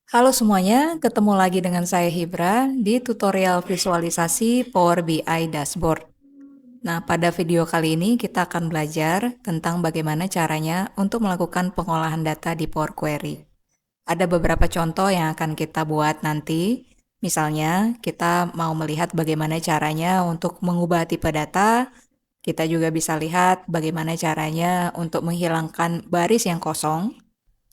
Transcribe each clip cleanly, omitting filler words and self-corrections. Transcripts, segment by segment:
Halo semuanya, ketemu lagi dengan saya Hibra di tutorial visualisasi Power BI Dashboard. Nah, pada video kali ini kita akan belajar tentang bagaimana caranya untuk melakukan pengolahan data di Power Query. Ada beberapa contoh yang akan kita buat nanti. Misalnya, kita mau melihat bagaimana caranya untuk mengubah tipe data. Kita juga bisa lihat bagaimana caranya untuk menghilangkan baris yang kosong.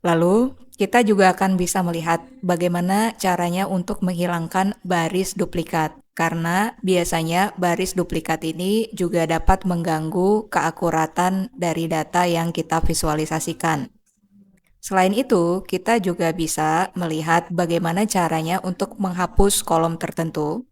Lalu, kita juga akan bisa melihat bagaimana caranya untuk menghilangkan baris duplikat. Karena biasanya baris duplikat ini juga dapat mengganggu keakuratan dari data yang kita visualisasikan. Selain itu, kita juga bisa melihat bagaimana caranya untuk menghapus kolom tertentu.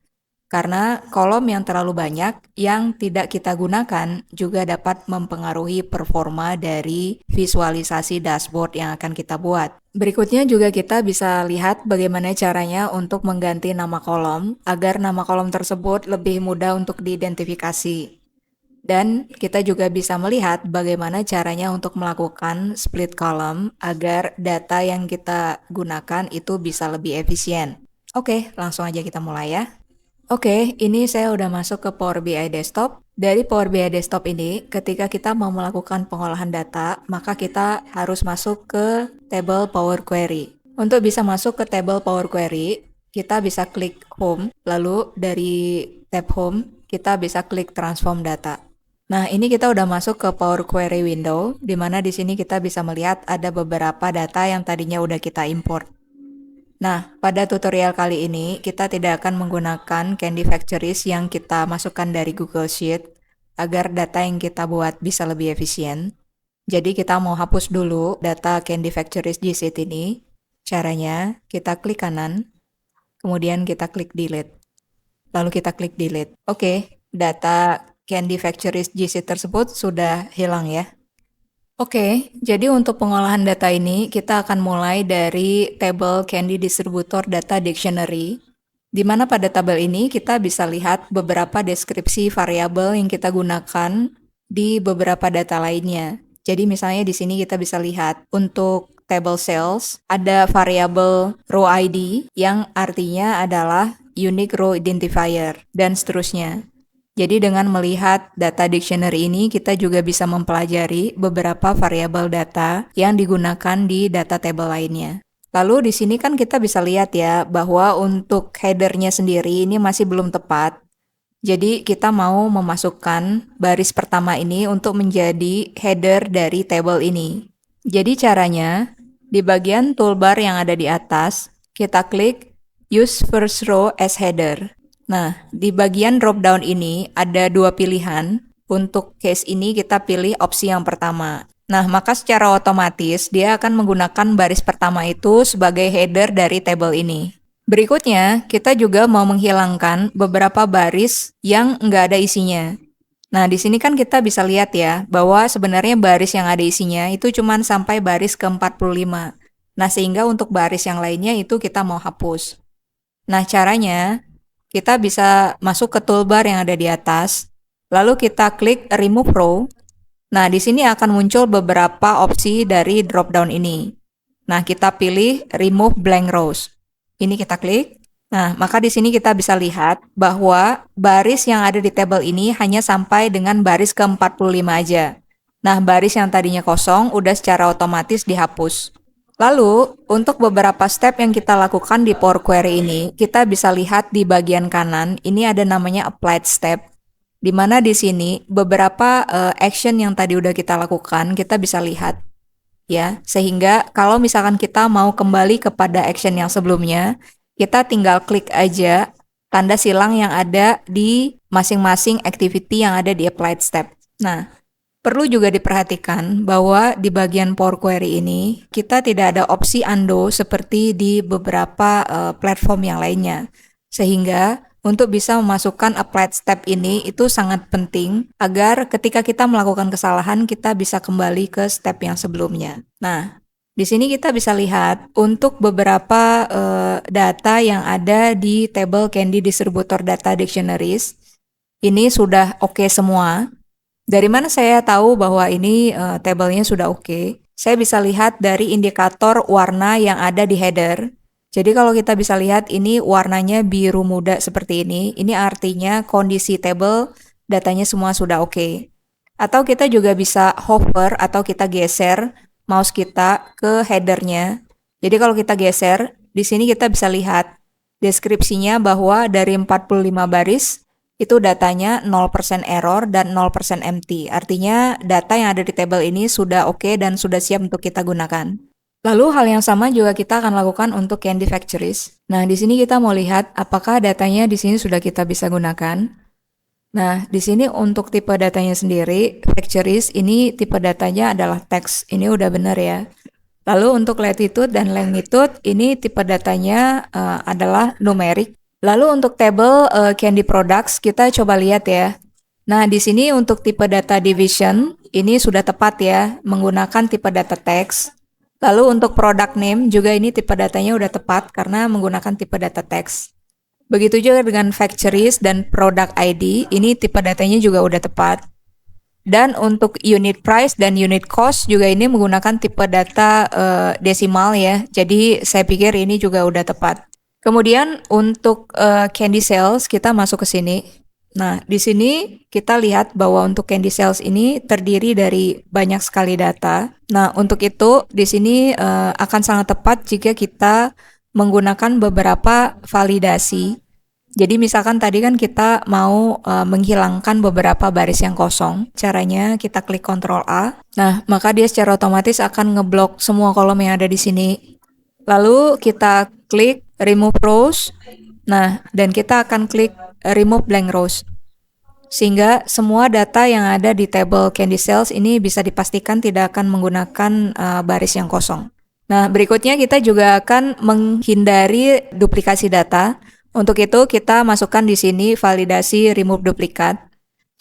Karena kolom yang terlalu banyak yang tidak kita gunakan juga dapat mempengaruhi performa dari visualisasi dashboard yang akan kita buat. Berikutnya juga kita bisa lihat bagaimana caranya untuk mengganti nama kolom agar nama kolom tersebut lebih mudah untuk diidentifikasi. Dan kita juga bisa melihat bagaimana caranya untuk melakukan split column agar data yang kita gunakan itu bisa lebih efisien. Oke, langsung aja kita mulai ya. Oke, ini saya udah masuk ke Power BI Desktop. Dari Power BI Desktop ini, ketika kita mau melakukan pengolahan data, maka kita harus masuk ke table Power Query. Untuk bisa masuk ke table Power Query, kita bisa klik Home, lalu dari tab Home, kita bisa klik Transform Data. Nah, ini kita udah masuk ke Power Query window, di mana di sini kita bisa melihat ada beberapa data yang tadinya udah kita import. Nah, pada tutorial kali ini kita tidak akan menggunakan Candy Factories yang kita masukkan dari Google Sheet agar data yang kita buat bisa lebih efisien. Jadi kita mau hapus dulu data Candy Factories di sheet ini. Caranya kita klik kanan, kemudian kita klik delete. Lalu kita klik delete. Oke, data Candy Factories GC tersebut sudah hilang ya. Oke, jadi untuk pengolahan data ini kita akan mulai dari tabel Candy Distributor Data Dictionary, di mana pada tabel ini kita bisa lihat beberapa deskripsi variabel yang kita gunakan di beberapa data lainnya. Jadi misalnya di sini kita bisa lihat untuk table sales ada variabel row ID yang artinya adalah unique row identifier dan seterusnya. Jadi dengan melihat data dictionary ini, kita juga bisa mempelajari beberapa variabel data yang digunakan di data table lainnya. Lalu di sini kan kita bisa lihat ya, bahwa untuk headernya sendiri ini masih belum tepat. Jadi kita mau memasukkan baris pertama ini untuk menjadi header dari table ini. Jadi caranya, di bagian toolbar yang ada di atas, kita klik Use First Row as Header. Nah, di bagian drop down ini ada dua pilihan. Untuk case ini kita pilih opsi yang pertama. Nah, maka secara otomatis dia akan menggunakan baris pertama itu sebagai header dari table ini. Berikutnya, kita juga mau menghilangkan beberapa baris yang nggak ada isinya. Nah, di sini kan kita bisa lihat ya, bahwa sebenarnya baris yang ada isinya itu cuma sampai baris ke-45. Nah, sehingga untuk baris yang lainnya itu kita mau hapus. Nah, caranya kita bisa masuk ke toolbar yang ada di atas, lalu kita klik Remove Row. Nah, di sini akan muncul beberapa opsi dari drop-down ini. Nah, kita pilih Remove Blank Rows. Ini kita klik. Nah, maka di sini kita bisa lihat bahwa baris yang ada di tabel ini hanya sampai dengan baris ke-45 aja. Nah, baris yang tadinya kosong udah secara otomatis dihapus. Lalu, untuk beberapa step yang kita lakukan di Power Query ini, kita bisa lihat di bagian kanan, ini ada namanya Applied Step, di mana di sini beberapa action yang tadi udah kita lakukan, kita bisa lihat. Ya, sehingga kalau misalkan kita mau kembali kepada action yang sebelumnya, kita tinggal klik aja tanda silang yang ada di masing-masing activity yang ada di Applied Step. Nah, perlu juga diperhatikan bahwa di bagian Power Query ini kita tidak ada opsi undo seperti di beberapa platform yang lainnya. Sehingga untuk bisa memasukkan applied step ini itu sangat penting agar ketika kita melakukan kesalahan kita bisa kembali ke step yang sebelumnya. Nah, di sini kita bisa lihat untuk beberapa data yang ada di table Candy Distributor Data Dictionaries ini sudah oke semua. Dari mana saya tahu bahwa ini tabelnya sudah oke? Saya bisa lihat dari indikator warna yang ada di header. Jadi kalau kita bisa lihat ini warnanya biru muda seperti ini artinya kondisi table datanya semua sudah oke. Atau kita juga bisa hover atau kita geser mouse kita ke headernya. Jadi kalau kita geser, di sini kita bisa lihat deskripsinya bahwa dari 45 baris itu datanya 0% error dan 0% empty. Artinya data yang ada di table ini sudah oke dan sudah siap untuk kita gunakan. Lalu hal yang sama juga kita akan lakukan untuk Candy Factories. Nah, di sini kita mau lihat apakah datanya di sini sudah kita bisa gunakan. Nah, di sini untuk tipe datanya sendiri, Factories ini tipe datanya adalah teks. Ini udah benar ya. Lalu untuk latitude dan longitude ini tipe datanya adalah numerik. Lalu untuk table Candy Products kita coba lihat ya. Nah, di sini untuk tipe data division ini sudah tepat ya, menggunakan tipe data teks. Lalu untuk product name juga ini tipe datanya udah tepat karena menggunakan tipe data teks. Begitu juga dengan factories dan product ID, ini tipe datanya juga udah tepat. Dan untuk unit price dan unit cost juga ini menggunakan tipe data desimal ya. Jadi saya pikir ini juga udah tepat. Kemudian untuk candy sales kita masuk ke sini. Nah, di sini kita lihat bahwa untuk candy sales ini terdiri dari banyak sekali data. Nah, untuk itu di sini akan sangat tepat jika kita menggunakan beberapa validasi. Jadi misalkan tadi kan kita mau menghilangkan beberapa baris yang kosong. Caranya kita klik Ctrl A. Nah, maka dia secara otomatis akan ngeblok semua kolom yang ada di sini. Lalu kita klik Remove Rows. Nah, dan kita akan klik Remove Blank Rows. Sehingga semua data yang ada di table Candy Sales ini bisa dipastikan tidak akan menggunakan baris yang kosong. Nah, berikutnya kita juga akan menghindari duplikasi data. Untuk itu kita masukkan di sini validasi Remove Duplicate.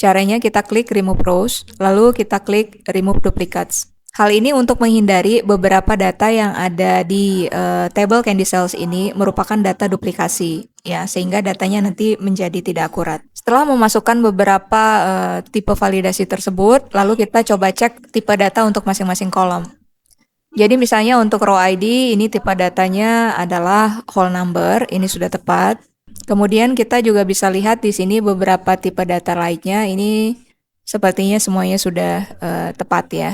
Caranya kita klik Remove Rows, lalu kita klik Remove Duplicates. Hal ini untuk menghindari beberapa data yang ada di table Candy Sales ini merupakan data duplikasi, ya, sehingga datanya nanti menjadi tidak akurat. Setelah memasukkan beberapa tipe validasi tersebut, lalu kita coba cek tipe data untuk masing-masing kolom. Jadi misalnya untuk row ID, ini tipe datanya adalah whole number, ini sudah tepat. Kemudian kita juga bisa lihat di sini beberapa tipe data lainnya, ini sepertinya semuanya sudah tepat ya.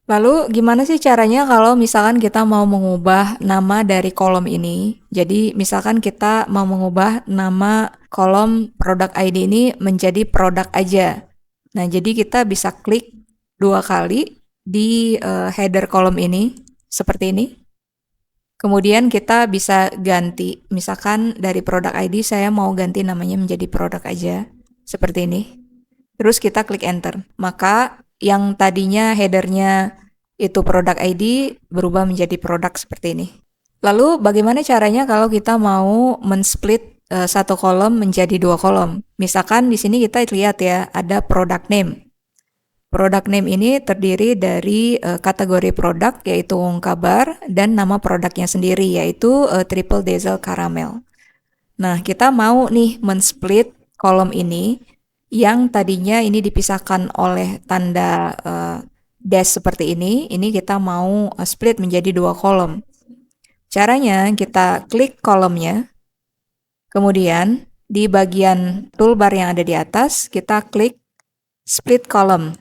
Lalu gimana sih caranya kalau misalkan kita mau mengubah nama dari kolom ini? Jadi misalkan kita mau mengubah nama kolom product ID ini menjadi produk aja. Nah, jadi kita bisa klik 2 kali di header kolom ini seperti ini. Kemudian kita bisa ganti, misalkan dari product ID saya mau ganti namanya menjadi produk aja seperti ini. Terus kita klik enter. Maka yang tadinya headernya itu product ID berubah menjadi produk seperti ini. Lalu bagaimana caranya kalau kita mau men-split satu kolom menjadi 2 kolom? Misalkan di sini kita lihat ya, ada product name. Product name ini terdiri dari kategori produk yaitu wong kabar dan nama produknya sendiri yaitu triple diesel caramel. Nah, kita mau nih men-split kolom ini yang tadinya ini dipisahkan oleh tanda dash seperti ini kita mau split menjadi 2 kolom. Caranya kita klik kolomnya, kemudian di bagian toolbar yang ada di atas kita klik split column.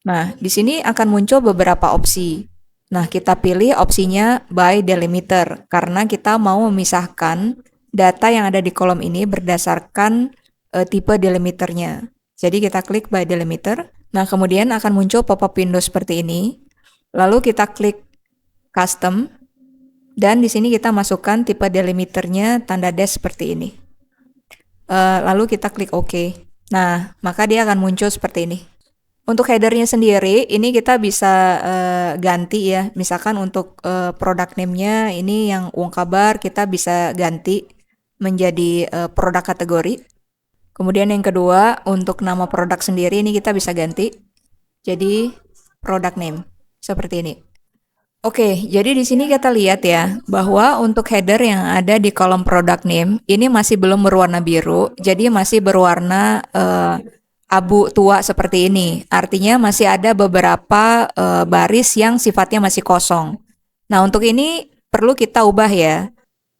Nah, di sini akan muncul beberapa opsi. Nah, kita pilih opsinya by delimiter karena kita mau memisahkan data yang ada di kolom ini berdasarkan tipe delimiternya. Jadi kita klik by delimiter. Nah, kemudian akan muncul pop-up window seperti ini. Lalu kita klik custom dan di sini kita masukkan tipe delimiternya tanda dash seperti ini. Lalu kita klik OK. Nah, maka dia akan muncul seperti ini. Untuk headernya sendiri, ini kita bisa ganti ya. Misalkan untuk product name-nya ini yang wong kabar kita bisa ganti menjadi produk kategori. Kemudian yang kedua, untuk nama produk sendiri ini kita bisa ganti jadi product name seperti ini. Oke, jadi di sini kita lihat ya bahwa untuk header yang ada di kolom product name ini masih belum berwarna biru, jadi masih berwarna abu tua seperti ini. Artinya masih ada beberapa baris yang sifatnya masih kosong. Nah, untuk ini perlu kita ubah ya.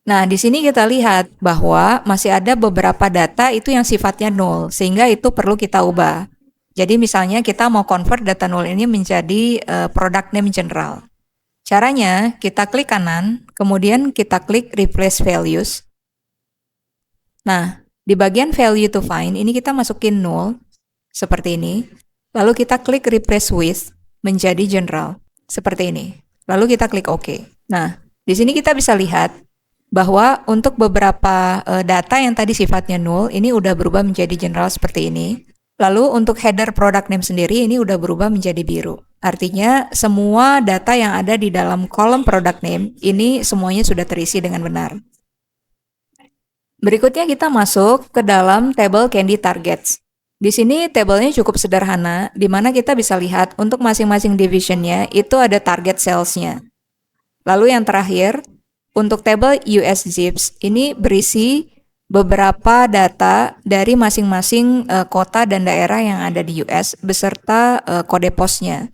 Nah, di sini kita lihat bahwa masih ada beberapa data itu yang sifatnya null, sehingga itu perlu kita ubah. Jadi misalnya kita mau convert data null ini menjadi product name general. Caranya, kita klik kanan, kemudian kita klik replace values. Nah, di bagian value to find, ini kita masukin null, seperti ini. Lalu kita klik replace with, menjadi general, seperti ini. Lalu kita klik OK. Nah, di sini kita bisa lihat bahwa untuk beberapa data yang tadi sifatnya null, ini udah berubah menjadi general seperti ini. Lalu untuk header product name sendiri, ini udah berubah menjadi biru. Artinya semua data yang ada di dalam kolom product name, ini semuanya sudah terisi dengan benar. Berikutnya kita masuk ke dalam table Candy Targets. Di sini tabelnya cukup sederhana, di mana kita bisa lihat untuk masing-masing divisionnya itu ada target sales-nya. Lalu yang terakhir, untuk tabel US Zips, ini berisi beberapa data dari masing-masing kota dan daerah yang ada di US beserta kode posnya.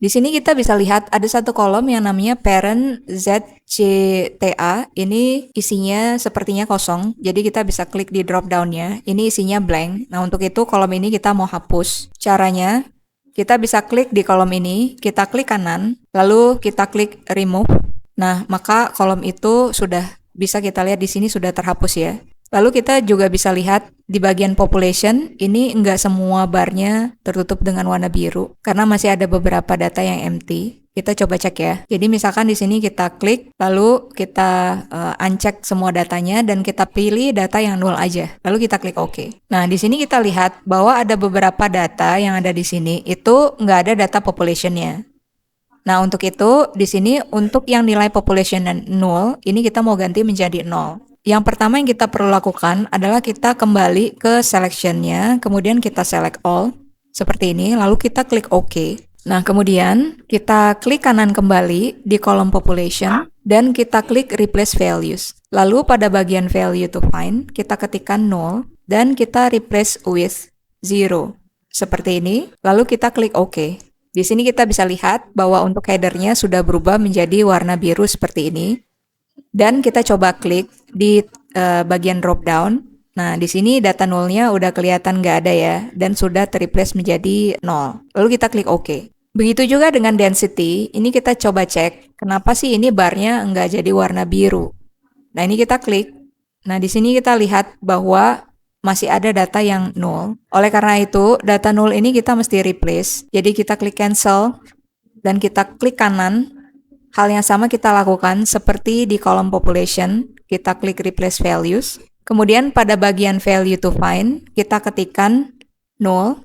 Di sini kita bisa lihat ada satu kolom yang namanya parent ZCTA. Ini isinya sepertinya kosong, jadi kita bisa klik di drop down-nya. Ini isinya blank. Nah, untuk itu kolom ini kita mau hapus. Caranya, kita bisa klik di kolom ini, kita klik kanan, lalu kita klik remove. Nah, maka kolom itu sudah bisa kita lihat di sini sudah terhapus ya. Lalu kita juga bisa lihat di bagian population, ini enggak semua barnya tertutup dengan warna biru, karena masih ada beberapa data yang empty. Kita coba cek ya. Jadi misalkan di sini kita klik, lalu kita uncheck semua datanya, dan kita pilih data yang null aja. Lalu kita klik OK. Nah, di sini kita lihat bahwa ada beberapa data yang ada di sini, itu nggak ada data populationnya. Nah, untuk itu, di sini untuk yang nilai population null, ini kita mau ganti menjadi 0. Yang pertama yang kita perlu lakukan adalah kita kembali ke selection-nya, kemudian kita select all, seperti ini, lalu kita klik OK. Nah, kemudian kita klik kanan kembali di kolom population, dan kita klik replace values. Lalu pada bagian value to find, kita ketikkan 0, dan kita replace with 0. Seperti ini, lalu kita klik OK. Di sini kita bisa lihat bahwa untuk headernya sudah berubah menjadi warna biru seperti ini. Dan kita coba klik di bagian drop down. Nah, di sini data nullnya udah kelihatan nggak ada ya, dan sudah terreplace menjadi 0. Lalu kita klik OK. Begitu juga dengan density, ini kita coba cek, kenapa sih ini barnya nggak jadi warna biru. Nah, ini kita klik. Nah, di sini kita lihat bahwa masih ada data yang null. Oleh karena itu, data null ini kita mesti replace. Jadi kita klik cancel, dan kita klik kanan. Hal yang sama kita lakukan seperti di kolom population. Kita klik replace values. Kemudian pada bagian value to find, kita ketikkan null,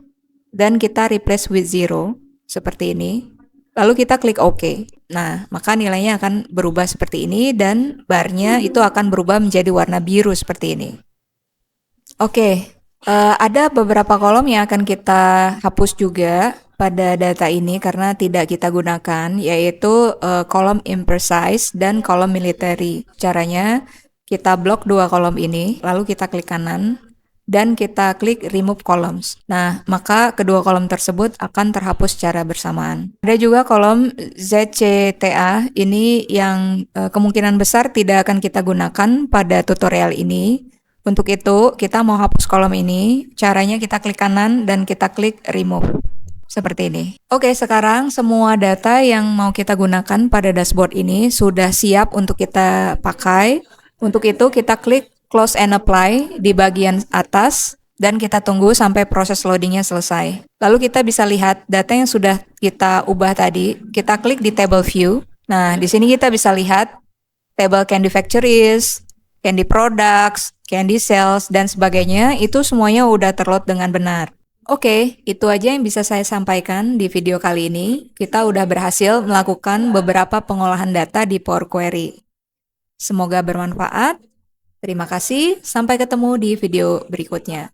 dan kita replace with 0. Seperti ini. Lalu kita klik OK. Nah, maka nilainya akan berubah seperti ini, dan barnya itu akan berubah menjadi warna biru seperti ini. Oke, ada beberapa kolom yang akan kita hapus juga pada data ini karena tidak kita gunakan, yaitu kolom imprecise dan kolom military. Caranya, kita blok dua kolom ini, lalu kita klik kanan, dan kita klik remove columns. Nah, maka kedua kolom tersebut akan terhapus secara bersamaan. Ada juga kolom ZCTA, ini yang kemungkinan besar tidak akan kita gunakan pada tutorial ini. Untuk itu, kita mau hapus kolom ini. Caranya kita klik kanan dan kita klik remove. Seperti ini. Oke, sekarang semua data yang mau kita gunakan pada dashboard ini sudah siap untuk kita pakai. Untuk itu, kita klik close and apply di bagian atas, dan kita tunggu sampai proses loadingnya selesai. Lalu kita bisa lihat data yang sudah kita ubah tadi. Kita klik di table view. Nah, di sini kita bisa lihat table candy factories, candy products, candy sales, dan sebagainya, itu semuanya udah terload dengan benar. Oke, itu aja yang bisa saya sampaikan di video kali ini. Kita udah berhasil melakukan beberapa pengolahan data di Power Query. Semoga bermanfaat. Terima kasih, sampai ketemu di video berikutnya.